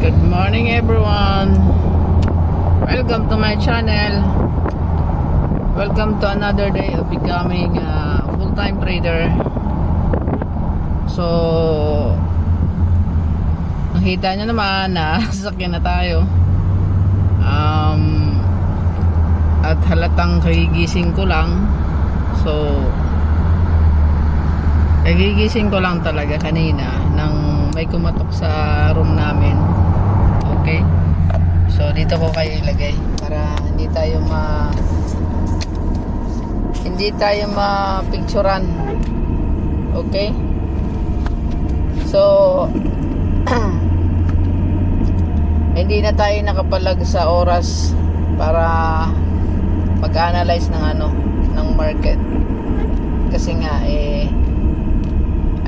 Good morning everyone. Welcome to my channel. Welcome to another day of becoming a full-time trader. So nakita nyo naman na sasakyan na tayo. At halatang kagigising ko lang. So kagigising ko lang talaga kanina nang may kumatok sa room namin. Okay, so dito ko kayo ilagay para hindi tayo ma-picturean. Okay, so hindi na tayo nakapalag sa oras para mag-analyze ng market kasi nga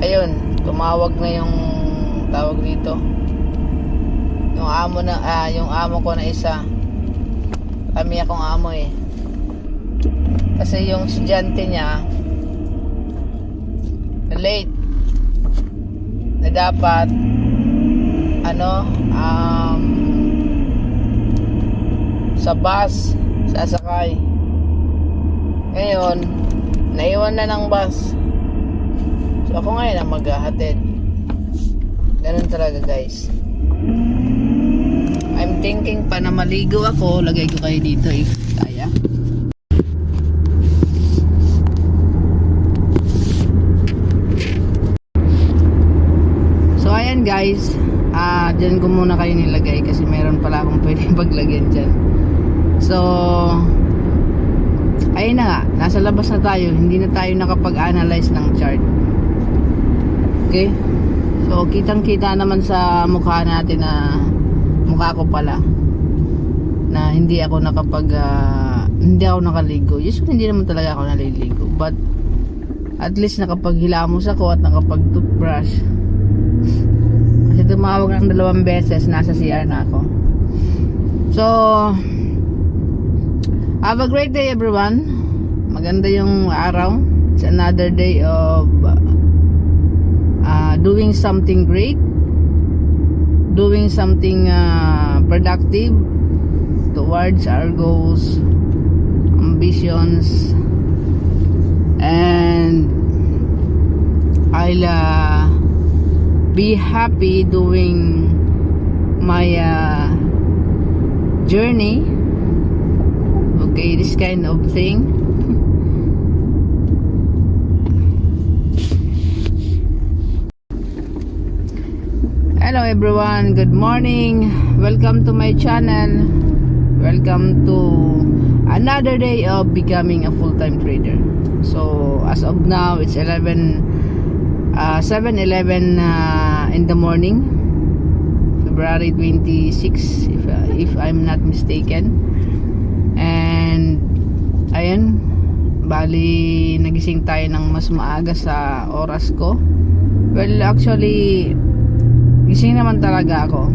ayun, tumawag na yung tawag dito, yung amo ko na isa. Kami akong amo kasi yung estudyante niya na late na dapat sa bus sasakay. Ngayon naiwan na ng bus, so ako ngayon ang maghahatid. Ganun talaga guys. I'm thinking pa na maligo ako. Lagay ko kayo dito if kaya. So ayan guys, dyan ko muna kayo nilagay kasi meron pala akong pwede paglagyan dyan. So ayun na nga, nasa labas na tayo. Hindi na tayo nakapag-analyze ng chart. Okay, so kitang kita naman sa mukha natin na mukha ko pala na hindi ako nakaligo. Usually hindi naman talaga ako naliligo, but at least nakapaghilamos ako at nakapag-toothbrush. Kasi tumawag ng 2 beses, nasa CR na ako. So have a great day everyone. Maganda yung araw. It's another day of doing something great, doing something productive towards our goals, ambitions, and I'll be happy doing my journey. Okay, this kind of thing. Hello everyone, good morning. Welcome to my channel. Welcome to another day of becoming a full-time trader. So as of now, it's 7:11 in the morning, February 26, if I'm not mistaken. And ayun, bali nagising tayo ng mas maaga sa oras ko. Well, actually gising naman talaga ako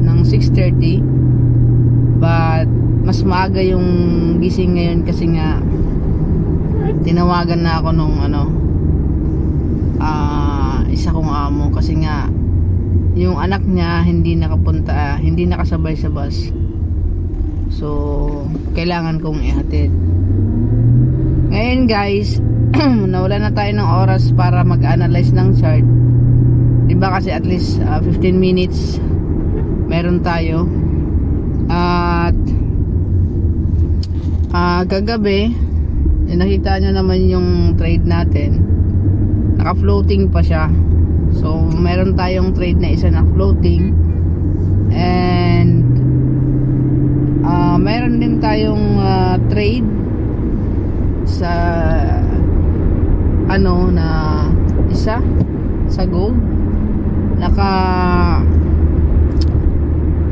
ng 6:30, but mas maaga yung gising ngayon kasi nga tinawagan na ako nung isa kong amo kasi nga yung anak niya hindi nakasabay sa bus, so kailangan kong ihatid. Ngayon guys, nawala na tayo ng oras para mag-analyze ng chart. Diba kasi at least 15 minutes meron tayo. At kagabi nakita nyo naman yung trade natin, naka-floating pa siya. So meron tayong trade na isa na floating, and meron din tayong trade sa na isa sa gold.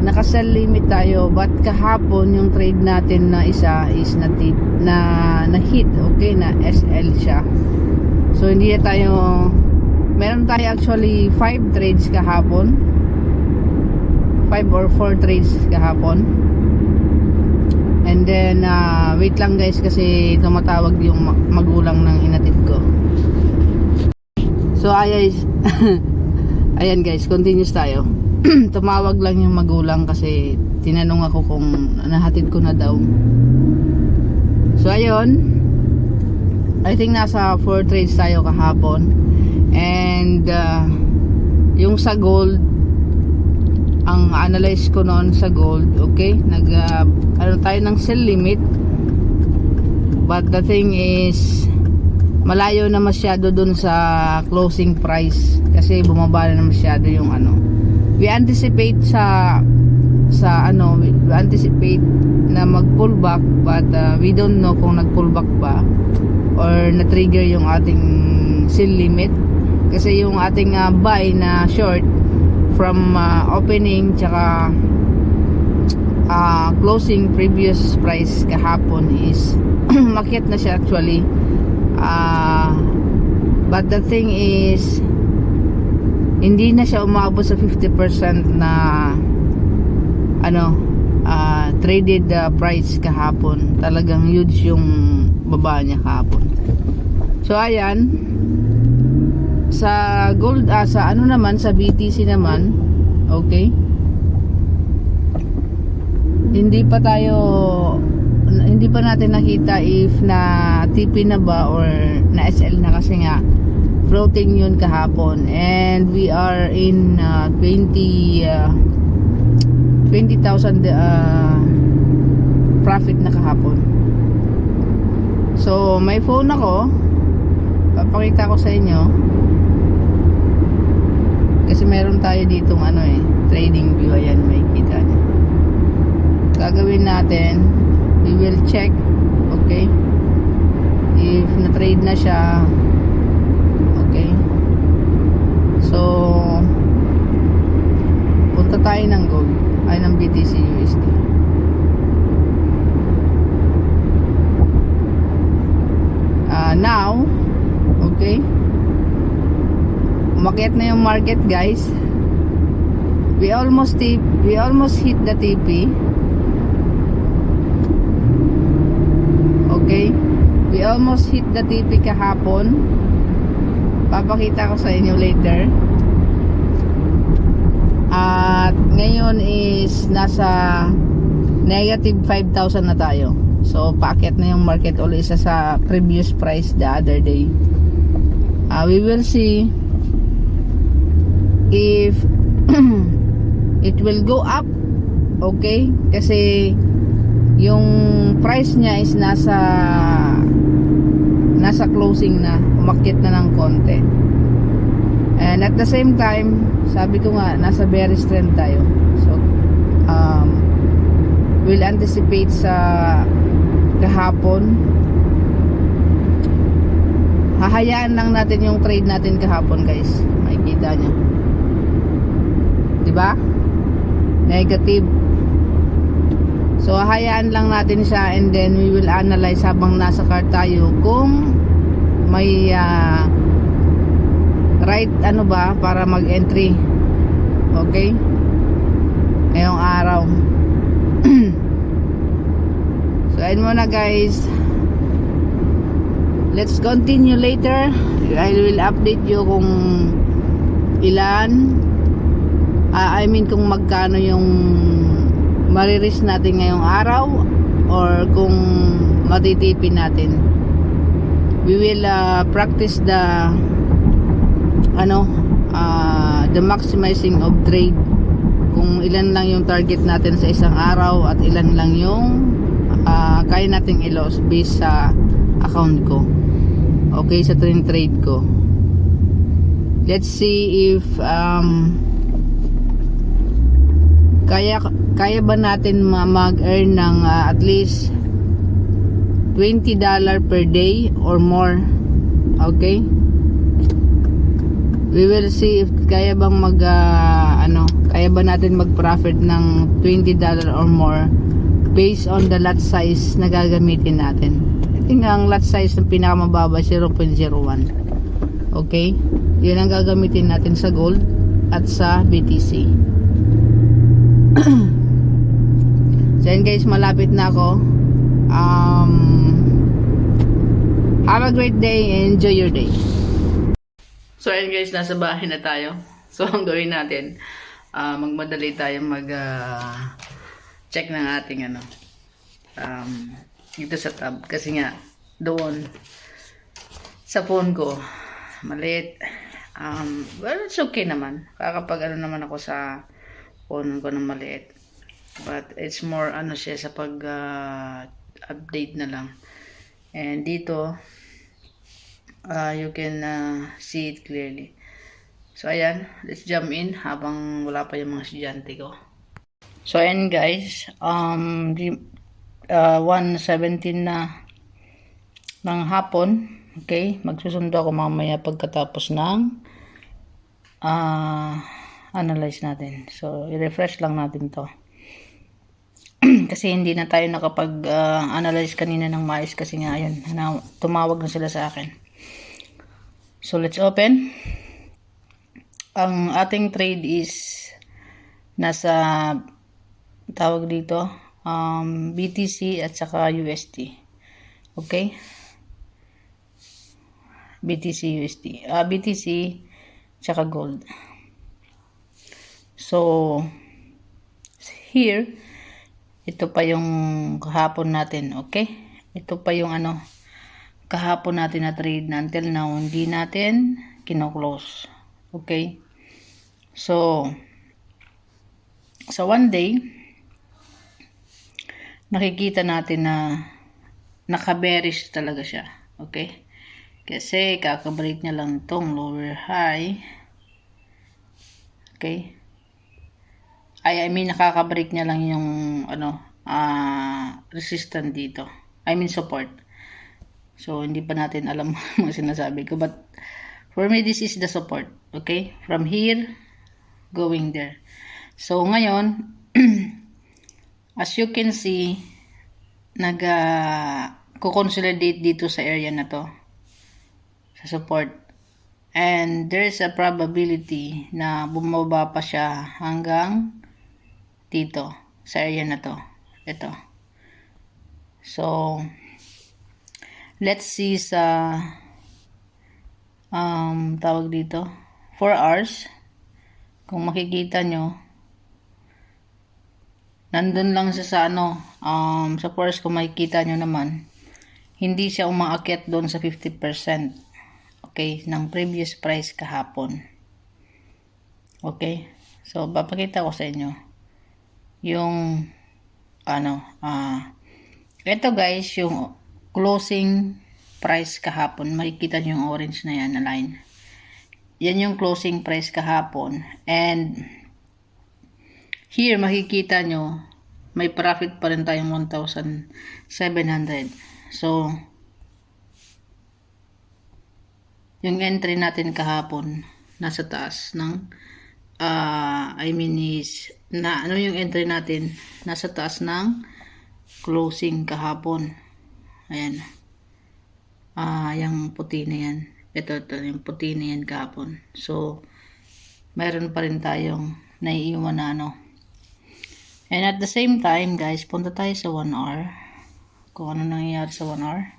Naka-sell limit tayo, but kahapon yung trade natin na isa is na hit, okay, na SL siya. So hindi na tayo, meron tayo actually 5 trades kahapon, 5 or 4 trades kahapon. And then wait lang guys kasi tumatawag yung magulang ng inatid ko. So ayan guys, continuous tayo. tumawag lang yung magulang kasi tinanong ako kung nahatid ko na daw. So ayun, I think nasa 4 trades tayo kahapon. And yung sa gold, ang analyze ko noon sa gold, okay, ano tayo ng sell limit, but the thing is malayo na masyado dun sa closing price kasi bumaba na masyado yung ano. We anticipate we anticipate na mag pullback, but we don't know kung nag pullback ba or na trigger yung ating sell limit kasi yung ating buy na short from opening tsaka closing previous price kahapon is makiat na siya actually, but the thing is hindi na siya umabot sa 50% na traded price kahapon. Talagang huge yung baba niya kahapon. So ayan, sa gold, sa BTC naman, okay, hindi pa natin nakita if na TP na ba or na SL na kasi nga floating yun kahapon, and we are in 20,000 profit na kahapon. So may phone ako, papakita ko sa inyo kasi meron tayo ditong trading view. Ayan, may kita niyo. Gagawin natin, we will check, okay, if na trade na siya. Okay, so punta tayo ng gold, ng BTC USD. Now, okay, umakyat na yung market, guys. We almost hit the TP. Okay, we almost hit the TP kahapon. Papakita ko sa inyo later. At ngayon is nasa negative 5,000 na tayo. So paakyat na yung market ulit sa previous price the other day. We will see if it will go up. Okay, kasi yung price niya is nasa closing na, umakyat na ng konti. And at the same time, sabi ko nga, nasa bearish trend tayo. So we'll anticipate sa kahapon. Hahayaan lang natin yung trade natin kahapon, guys. Makikita nyo, diba? Negative. So hahayaan lang natin siya, and then we will analyze habang nasa cart tayo kung may right para mag-entry. Okay? Ngayong araw. So ayun muna, guys. Let's continue later. I will update you kung ilan, kung magkano yung mariris natin ngayong araw or kung matitipin natin. We will practice the maximizing of trade, kung ilan lang yung target natin sa isang araw at ilan lang yung kaya nating i-loss based sa account ko, okay, sa trade ko. Let's see if kaya ba natin mag-earn ng at least $20 per day or more. Okay, we will see if kaya bang kaya ba natin mag-profit ng $20 or more based on the lot size na gagamitin natin. I think ang lot size ng pinakamababa 0.01. Okay, yun ang gagamitin natin sa gold at sa BTC. So yun, guys, malapit na ako. Have a great day and enjoy your day. So ayun, guys, nasa bahay na tayo. So ang gawin natin, magmadali tayo check ng ating dito sa tab. Kasi nga, doon, sa phone ko, maliit. Well, it's okay naman. Kakapag naman ako sa phone ko ng maliit. But it's more siya sa update na lang. And dito you can see it clearly. So ayan, let's jump in habang wala pa yung mga estudyante ko. So ayan guys, 1:17 na ng hapon. Okay, magsusundo ako mamaya pagkatapos ng analyze natin. So i-refresh lang natin to. Kasi hindi na tayo nakapag-analyze kanina ng maayos kasi nga yun, tumawag na sila sa akin. So let's open. Ang ating trade is nasa tawag dito BTC at saka USD. Okay? BTC USD. BTC tsaka gold. So here ito pa yung kahapon natin, okay? Ito pa yung kahapon natin na trade na until now hindi natin kino-close. Okay? So sa one day nakikita natin na naka-bearish talaga siya. Okay? Kasi kaka-break niya lang tong lower high. Okay? I mean nakaka-break niya lang yung resistance dito. I mean support. So hindi pa natin alam mga sinasabi ko, but for me this is the support. Okay? From here going there. So ngayon as you can see ko-consolidate dito sa area na to sa support, and there's a probability na bumaba pa siya hanggang dito sa area na to. Ito. So let's see sa tawag dito 4 hours. Kung makikita nyo nandun lang siya sa sa 4 hours. Kung makikita nyo naman hindi siya umaakyat doon sa 50%, okay, ng previous price kahapon. Okay, so papakita ko sa inyo yung ito guys, yung closing price kahapon. Makikita nyo yung orange na yan na line. Yan yung closing price kahapon, and here makikita nyo may profit pa rin tayong 1,700. So yung entry natin kahapon nasa taas ng yung entry natin nasa taas ng closing kahapon. Ayan. Yung puti na yan. Ito yung puti na yan kahapon. So meron pa rin tayong naiiwan na And at the same time guys, punta tayo sa 1 hour. Kung ano nangyayari sa 1 hour.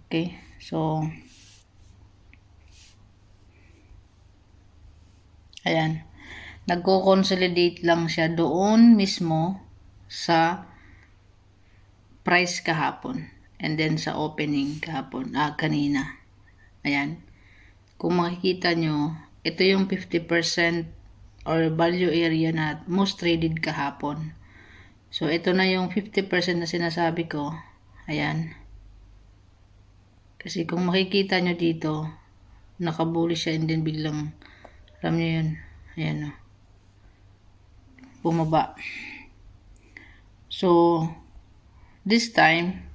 Okay. So ayan. Nagko-consolidate lang siya doon mismo sa price kahapon. And then sa opening kahapon. Kanina. Ayan. Kung makikita nyo, ito yung 50% or value area na most traded kahapon. So ito na yung 50% na sinasabi ko. Ayan. Kasi kung makikita nyo dito, nakabuli siya and then biglang, alam nyo yun, ayan bumaba. So this time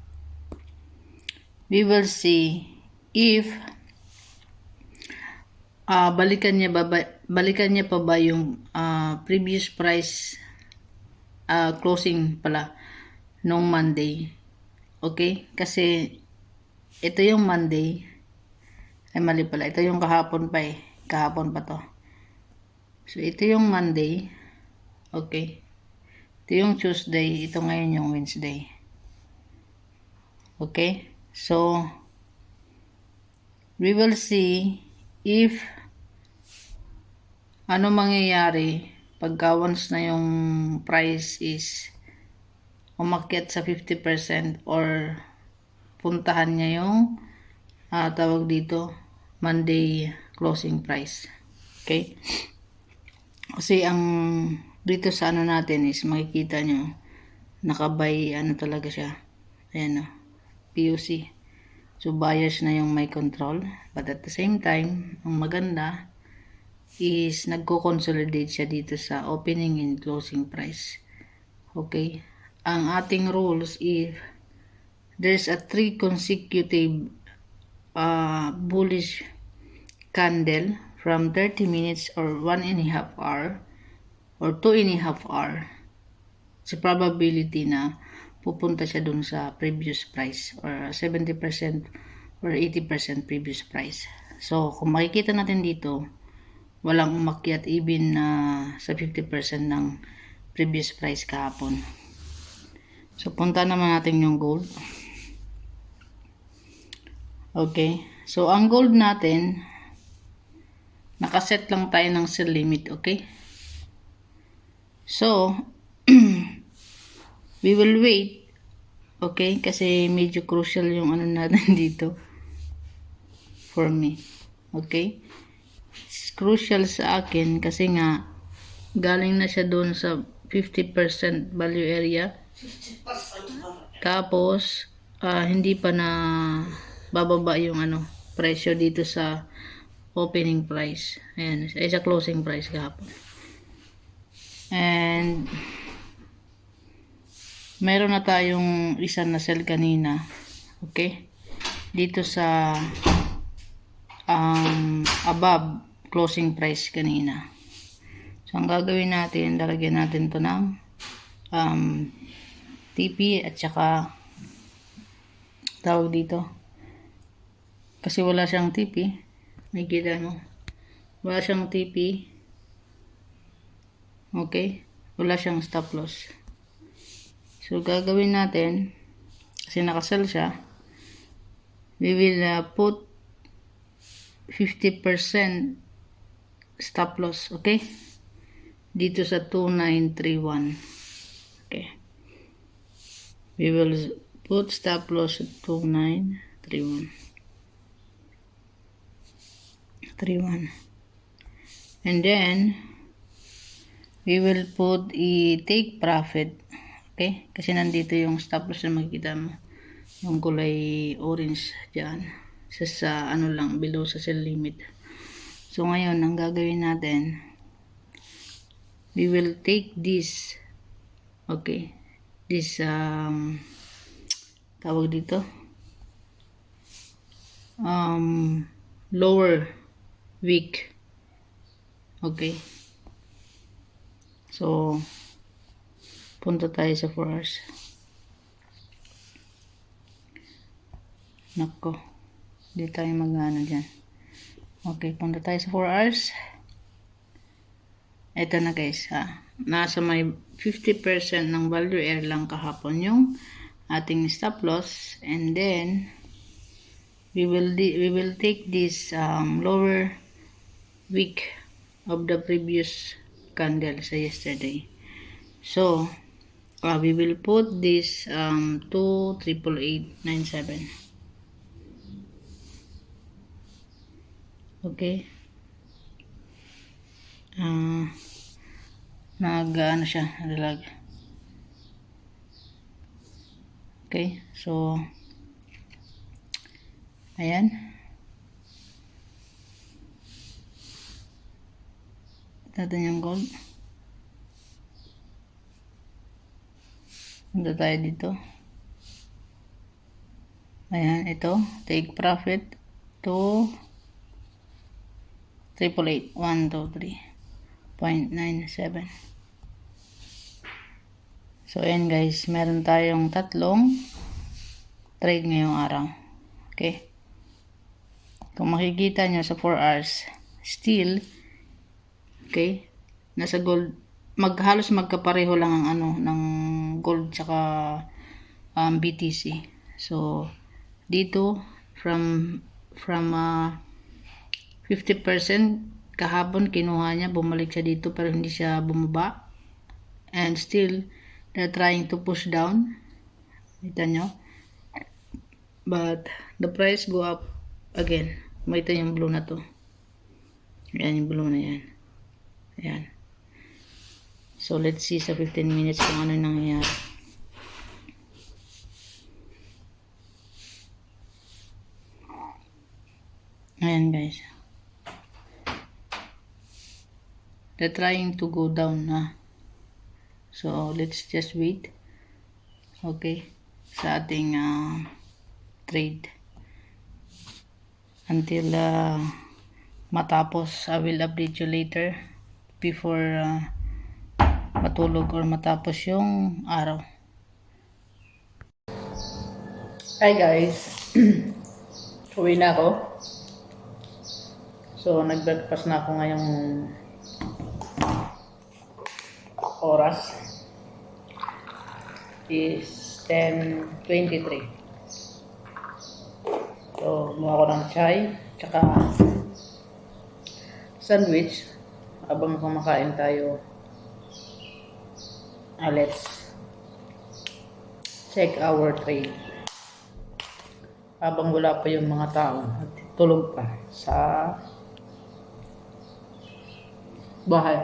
we will see if balikan niya pa ba yung previous price closing pala nung Monday. Okay? Kasi ito yung Monday. Ay mali pala. Ito yung kahapon pa Kahapon pa to. So ito yung Monday. Okay? Ito yung Tuesday. Ito ngayon yung Wednesday. Okay? So we will see if ano mangyayari pagka once na yung price is umakyat sa 50% or puntahan niya yung tawag dito Monday closing price. Okay? Kasi ang dito sa ano natin is makikita nyo nakabay ano talaga siya. Ayan o. PUC. So buyers na yung may control. But at the same time, ang maganda is nagko-consolidate siya dito sa opening and closing price. Okay? Ang ating rules if there's a 3 consecutive bullish candle from 30 minutes or 1.5 hour or 2.5 hour, it's a probability na pupunta siya dun sa previous price or 70% or 80% previous price. So, kung makikita natin dito, walang umakyat even sa 50% ng previous price kahapon. So, punta naman natin yung gold. Okay. So, ang gold natin, nakaset lang tayo ng sell limit. Okay. So, we will wait. Okay. Kasi medyo crucial yung ano natin dito. For me. Okay. It's crucial sa akin kasi nga, galing na siya doon sa 50% value area. Tapos, hindi pa na bababa yung ano, presyo dito sa opening price. Ayan, sa closing price kahapon. And meron na tayong isa na sell kanina. Okay? Dito sa above closing price kanina. So, ang gagawin natin, lalagyan natin to ng TP at saka tawag dito. Kasi wala siyang TP. May kita mo. Wala siyang TP. Okay? Wala siyang stop loss. So, gagawin natin, kasi nakasell siya, we will put 50% stop loss. Okay? Dito sa 2931. Okay. We will put stop loss at 2931. 31. And then, we will put take profit. Okay? Kasi nandito yung stop loss na makikita mo. Yung kulay orange dyan. Sa ano lang, below sa sell limit. So, ngayon, ang gagawin natin, we will take this, okay, this, tawag dito, lower wick. Okay. So, punta tayo sa 4 hours. Nako. Hindi tayo mag-ano dyan. Okay, punta tayo sa 4 hours. Ito na guys, ha. Nasa may 50% ng value area lang kahapon yung ating stop loss. And then, we will take this lower wick of the previous candle sa yesterday. So, we will put this 28887. Okay. Nag-ano siya, nalag. Okay, so ayan. Natin yung gold. Punta tayo dito. Ayan, ito. Take profit to 888. 123.97. So, ayan guys. Meron tayong tatlong trade ngayong araw. Okay. Kung makikita nyo sa 4 hours, still, okay, nasa gold, halos magkapareho lang ang ano, ng gold tsaka BTC. So, dito, from 50% kahapon kinuha niya, bumalik siya dito pero hindi siya bumaba. And still, they're trying to push down. Kita nyo? But, the price go up again. Makita yung blue na to. Ayan yung blue na yan. Ayan. So, let's see sa 15 minutes kung ano yung nangyayari. Ayan guys. They're trying to go down na. So, let's just wait. Okay. Sa ating trade. Until matapos. I will update you later. Before matulog or matapos yung araw. Hi guys. Uwi na ako. So, nag-breakfast na ako ngayong oras. Is 10:23. So, gumawa ko ng chai, tsaka sandwich. Habang kumakain tayo, let's check our trade. Habang wala pa yung mga tao at tulog pa sa bahay.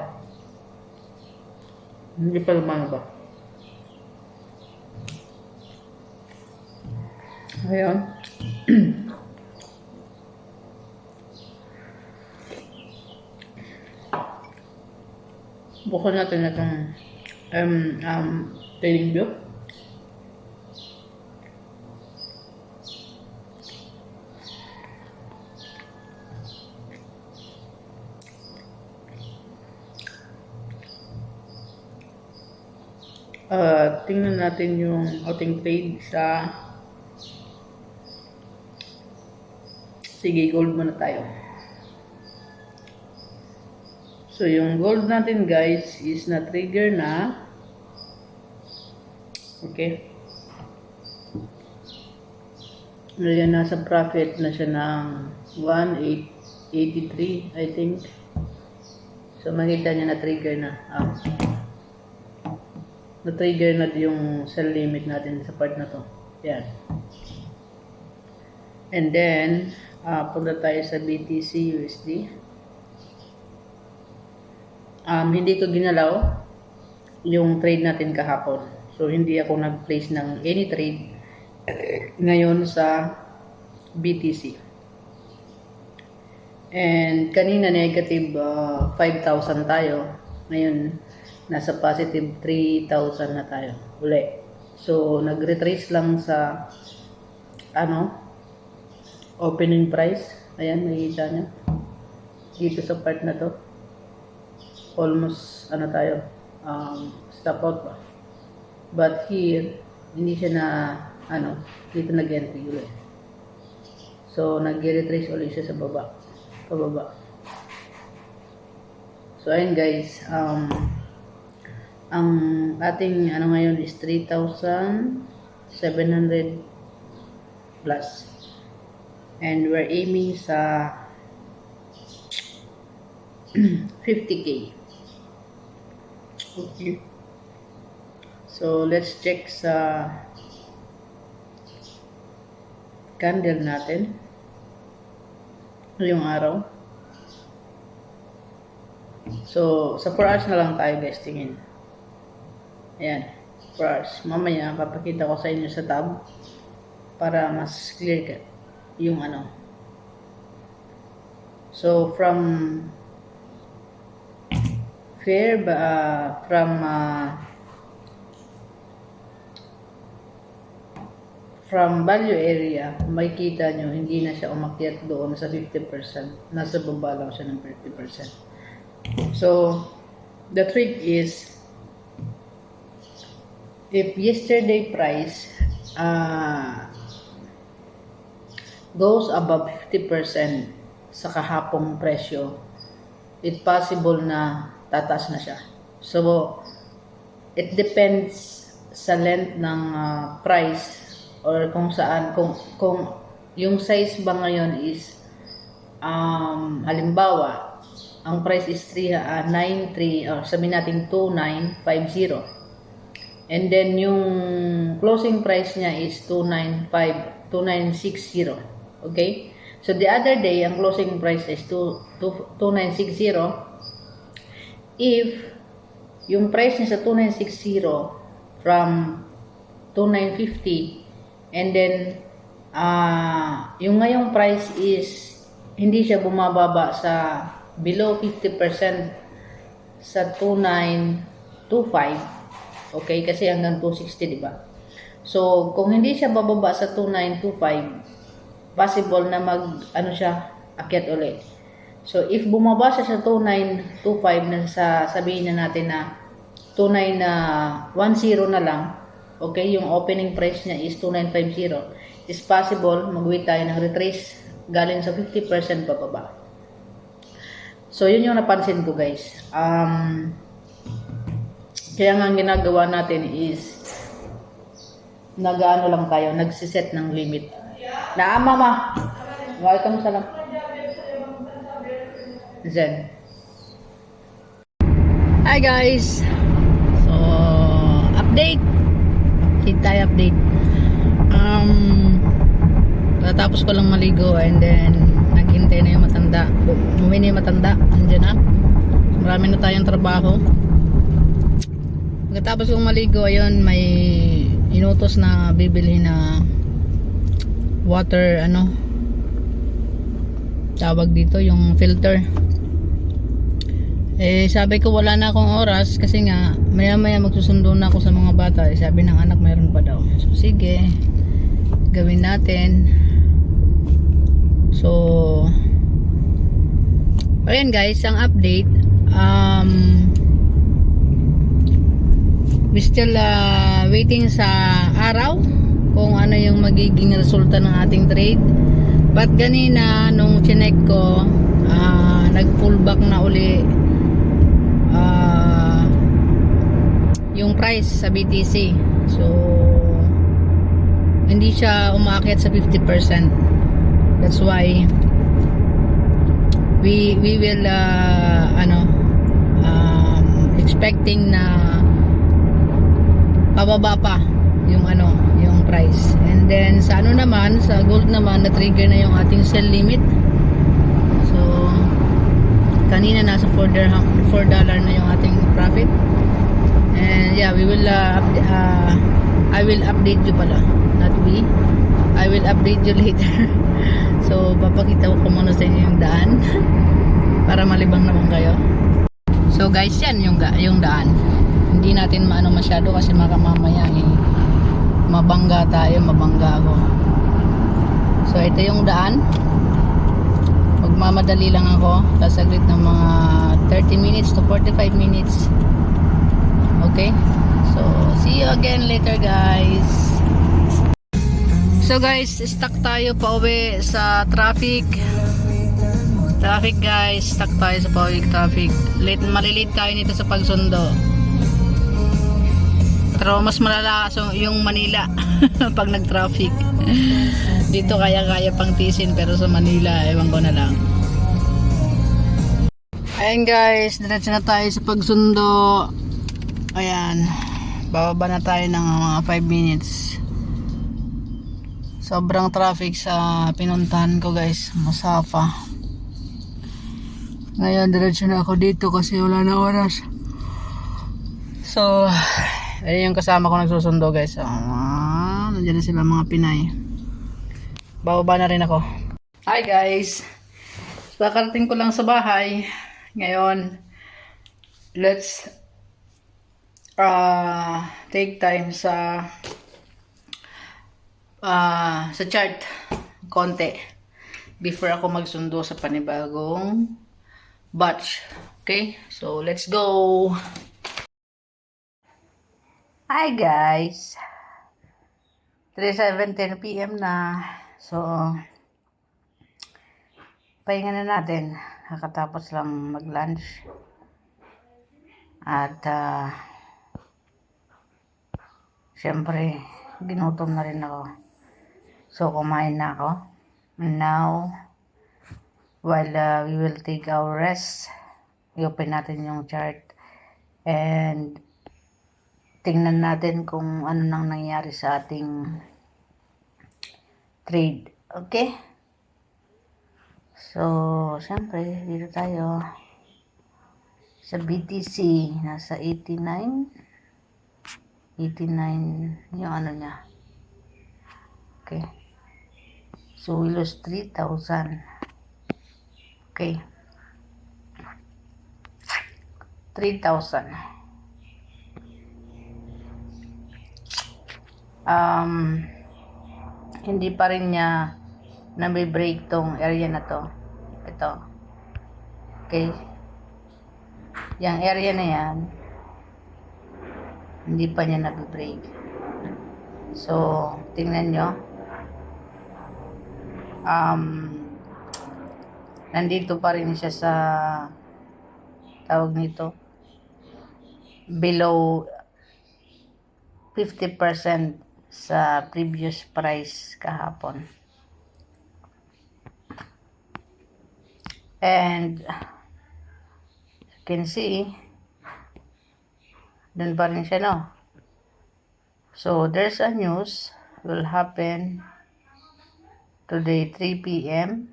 Hindi pa lumang ba? Ngayon. Bukod natin na itong trading view. Tingnan natin yung ating trade sa sige, gold muna tayo. So, yung gold natin guys is na-trigger na. Okay. Ngayon, nasa profit na siya ng 1,883, I think. So, makita niya na-trigger na. Na-trigger na yung sell limit natin sa part na to. Yan. And then, punta tayo sa BTC USD. Hindi ko ginalaw yung trade natin kahapon. So, hindi ako nag-place ng any trade ngayon sa BTC. And kanina negative 5,000 tayo. Ngayon, nasa positive 3,000 na tayo. Uli. So, nag-retrace lang sa opening price. Ayan, makikita nyo. Dito sa part na to. Almost, tayo, stop out pa. But here, hindi siya na, dito nag-entry ulit. So, nag-retrace ulit siya sa baba. Pababa. So, ayun guys, ang ating, ngayon is 3,700 plus. And we're aiming sa 50K. Okay. So, let's check sa candle natin. Yung araw. So, sa 4 hours na lang tayo guys, tingin. Ayan, 4 hours. Mamaya, papakita ko sa inyo sa tab para mas clear yung So, from value area, makikita nyo, hindi na siya umakyat doon sa 50%. Nasa baba lang siya ng 50%. So, the trick is, if yesterday price goes above 50% sa kahapong presyo, it possible na tataas na siya. So, it depends sa length ng price or kung saan, kung yung size ba ngayon is halimbawa ang price is 93 or sabihin natin 2950. And then yung closing price niya is 2960. Okay? So the other day ang closing price is 2960. If yung price niya sa 2960 from 2950, and then yung ngayong price is hindi siya bumababa sa below 50% sa 2925. Okay, kasi hanggang 260, di ba? So, kung hindi siya bababa sa 2925, possible na ano siya, akyat ulit. So, if bumaba siya sa 2925 na sabihin na natin na 2910 na lang, okay, yung opening price niya is 2950, is possible mag-wait tayo ng retrace galing sa 50% bababa. So, yun yung napansin ko, guys. Kaya nga ang ginagawa natin is nag-ano lang tayo, nagsiset ng limit. Mama. Welcome sa lang. Zen. Hi guys. So, update. Hintay update. Tapos ko lang maligo and then naghintay na yung matanda. Bumini yung matanda. Nandiyan na. Marami na tayong trabaho. Pagkatapos kong maligo, ayun, may inutos na bibili na water, tawag dito, yung filter. Sabi ko wala na akong oras kasi nga maya maya magsusundo na ako sa mga bata. Sabi ng anak mayroon pa daw. So sige, gawin natin. So ayun guys, ang update, we still waiting sa araw kung ano yung magiging resulta ng ating trade. But ganina nung chinek ko, nag pullback na uli yung price sa BTC. So hindi siya umakyat sa 50%. That's why we will expecting na pababa pa yung yung price. And then sa naman, sa gold naman, na-trigger na yung ating sell limit. So kanina nasa $4 na yung ating profit. And yeah, we will I will update you pala, not we. I will update you later. So papakita ko muna sa inyo yung daan para malibang naman kayo. So guys, yan yung daan. Hindi natin maano masyado kasi mamaya mabangga tayo, mabangga ako. So ito yung daan. Magmamadali lang ako, sasaglit ng mga 30 minutes to 45 minutes. Okay, so see you again later guys. So guys, stuck tayo pa uwi sa traffic guys, stuck tayo sa pauwi traffic. Malilate tayo nito sa pagsundo. Pero mas malala yung Manila pag nag-traffic. Dito kaya pang tisin, pero sa Manila ewan ko na lang. Ayan guys, diretso na tayo sa pagsundo. Ayan, bababa na tayo ng mga 5 minutes. Sobrang traffic sa pinuntahan ko guys, Masafa. Ngayon diretso na ako dito kasi wala na oras. So ayun yung kasama ko nagsusundo guys. Nandiyan na sila mga Pinay. Bababa na rin ako. Hi guys, kakarating ko lang sa bahay. Ngayon let's take time sa chart konti before ako magsundo sa panibagong batch. Okay, so let's go. Hi guys, 3:17 PM na. So pahinga na natin, kakatapos lang mag lunch at syempre ginutom na rin ako. So kumain na ako. And now while we will take our rest, i-open natin yung chart and tingnan natin kung ano nang nangyari sa ating trade. Okay? So, syempre, dito tayo sa BTC, nasa 89 yung ano niya. Okay. So, we lose 3,000. Okay. 3,000. Hindi pa rin niya nabe-break tong area na to. Ito. Okay. Yung area na yan, hindi pa niya nabe-break. So, tingnan nyo. Nandito pa rin siya sa tawag nito below 50% sa previous price kahapon. And you can see dun pa rin siya, no? So there's a news will happen today 3 p.m.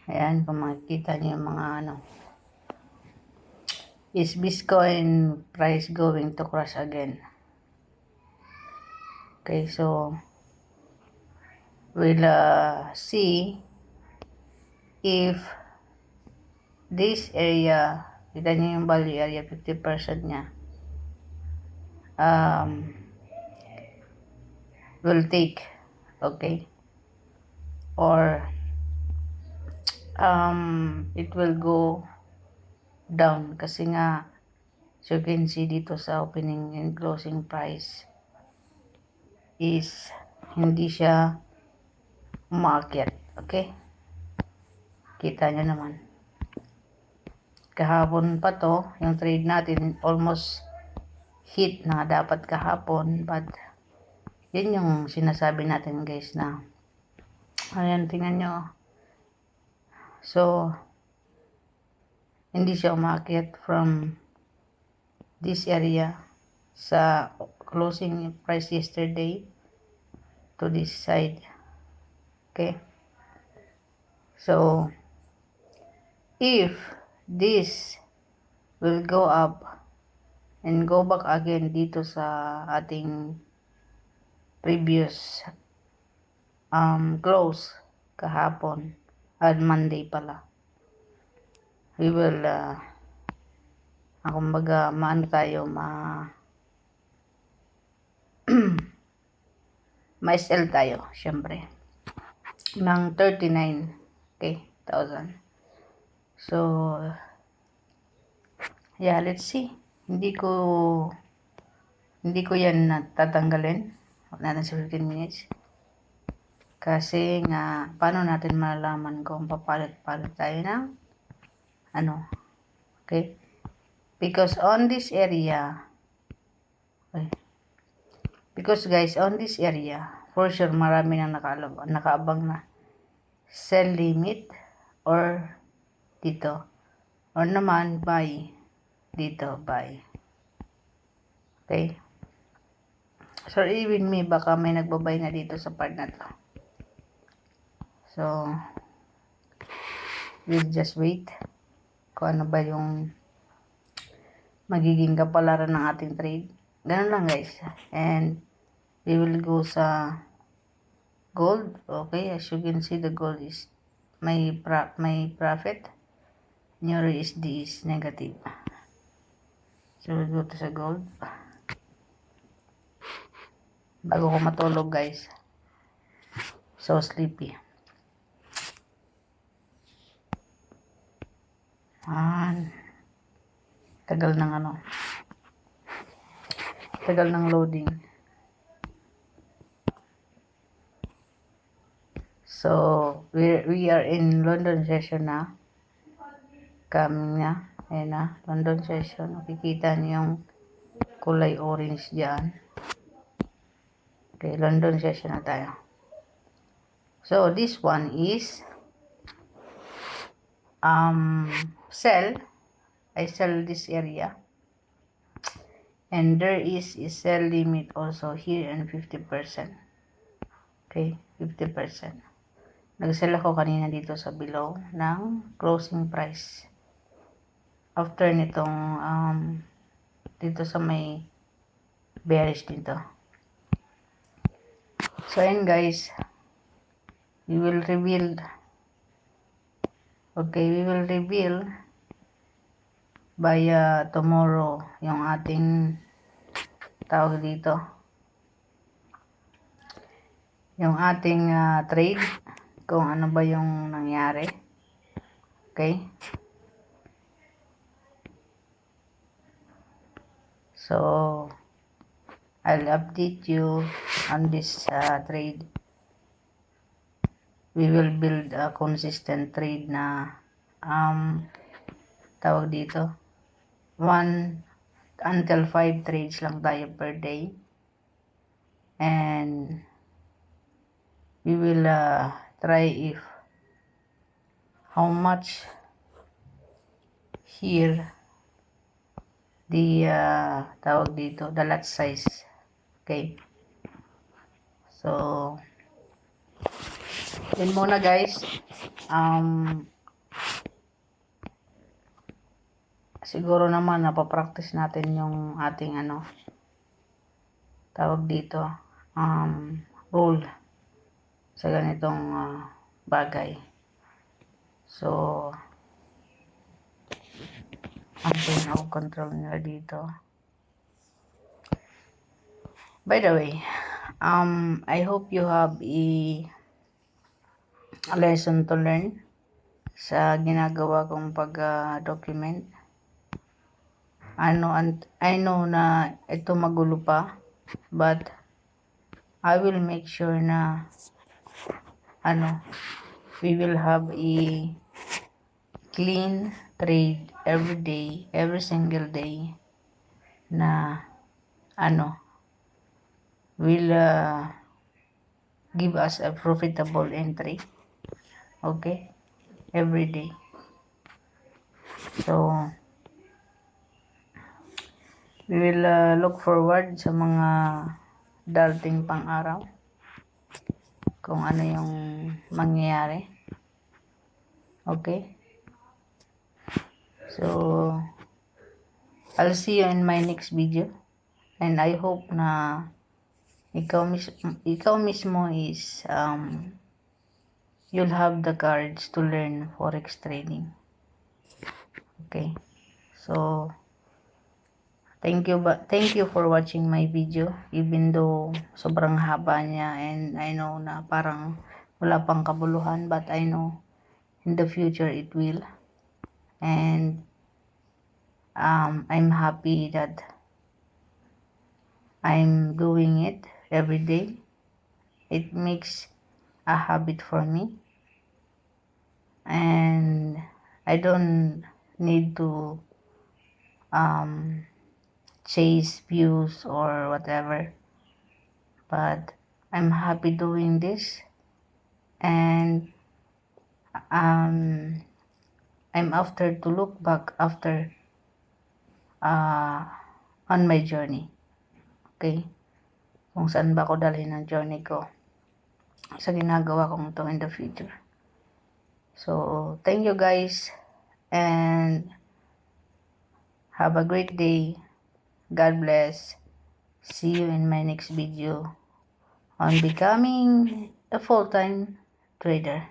Ayan, kung makikita niyo yung mga ano. Is Bitcoin price going to crash again? Okay, so we'll see if this area, kita niyo yung value area, 50% niya, will take, okay, or it will go down kasi nga, as you can see dito sa opening and closing price is hindi siya umakyat. Okay, kita nyo naman kahapon pa to yung trade natin, almost hit na dapat kahapon, but yun yung sinasabi natin guys na ayan, tingnan nyo. So hindi siya umakyat from this area sa closing price yesterday to this side. Okay, so if this will go up and go back again dito sa ating previous close kahapon at Monday pala, we will kumbaga maano tayo, ma-SL tayo syempre ng 39 thousand. So yeah, let's see. Hindi ko yan tatanggalin. Huwag natin sa 15 minutes. Kasi nga, paano natin malalaman kung papalit-palit tayo ng ano. Okay? Because on this area, because guys, on this area, for sure, marami nang nakaabang na sell limit or dito. Or naman, buy. Dito, buy. Okay? So, even me, baka may nagbabay na dito sa part na to. So, we'll just wait kung ano ba yung magiging kapalaran ng ating trade. Ganun lang guys. And we will go sa gold. Okay, as you can see, the gold is may profit. Euro USD is negative. So we'll go to sa gold. Bago ko matulog guys. So sleepy. Tagal ng ano. Tagal ng loading. So, we are in London session na. Coming na. Ayan na. London session. Makikita niyo yung kulay orange dyan. Okay, London session na tayo. So, this one is sell. I sell this area. And there is a sell limit also here and 50%. Okay, 50%. Nag-sell ako kanina dito sa below ng closing price. After nitong dito sa may bearish dito. So ayan guys, we will reveal by tomorrow yung ating tawag dito, yung ating trade, kung ano ba yung nangyari. Okay, so I'll update you on this trade. We will build a consistent trade na tawag dito 1 until 5 trades lang tayo per day, and we will try if how much here the tawag dito, the lot size. Okay, so yun muna guys. Siguro naman napapractice natin yung ating tawag dito, rule sa ganitong bagay. So ang control nila dito. By the way, I hope you have a lesson to learn sa ginagawa kong pag-document. I know na ito magulo pa, but I will make sure na we will have a clean trade every day, every single day, na will give us a profitable entry. Okay, every day. So we will look forward sa mga darating pang araw, kung ano yung mangyayari. Okay, so I'll see you in my next video, and I hope na ikaw mismo is you'll have the courage to learn forex trading. Okay, so thank you for watching my video, even though sobrang haba niya, and I know na parang wala pang kabuluhan, but I know in the future it will, and I'm happy that I'm doing it every day. It makes a habit for me, and I don't need to chase views or whatever, but I'm happy doing this, and I'm after to look back after on my journey. Okay, kung saan ba ako dalhin ang journey ko sa ginagawa kong ito in the future. So thank you guys, and have a great day. God bless. See you in my next video on becoming a full-time trader.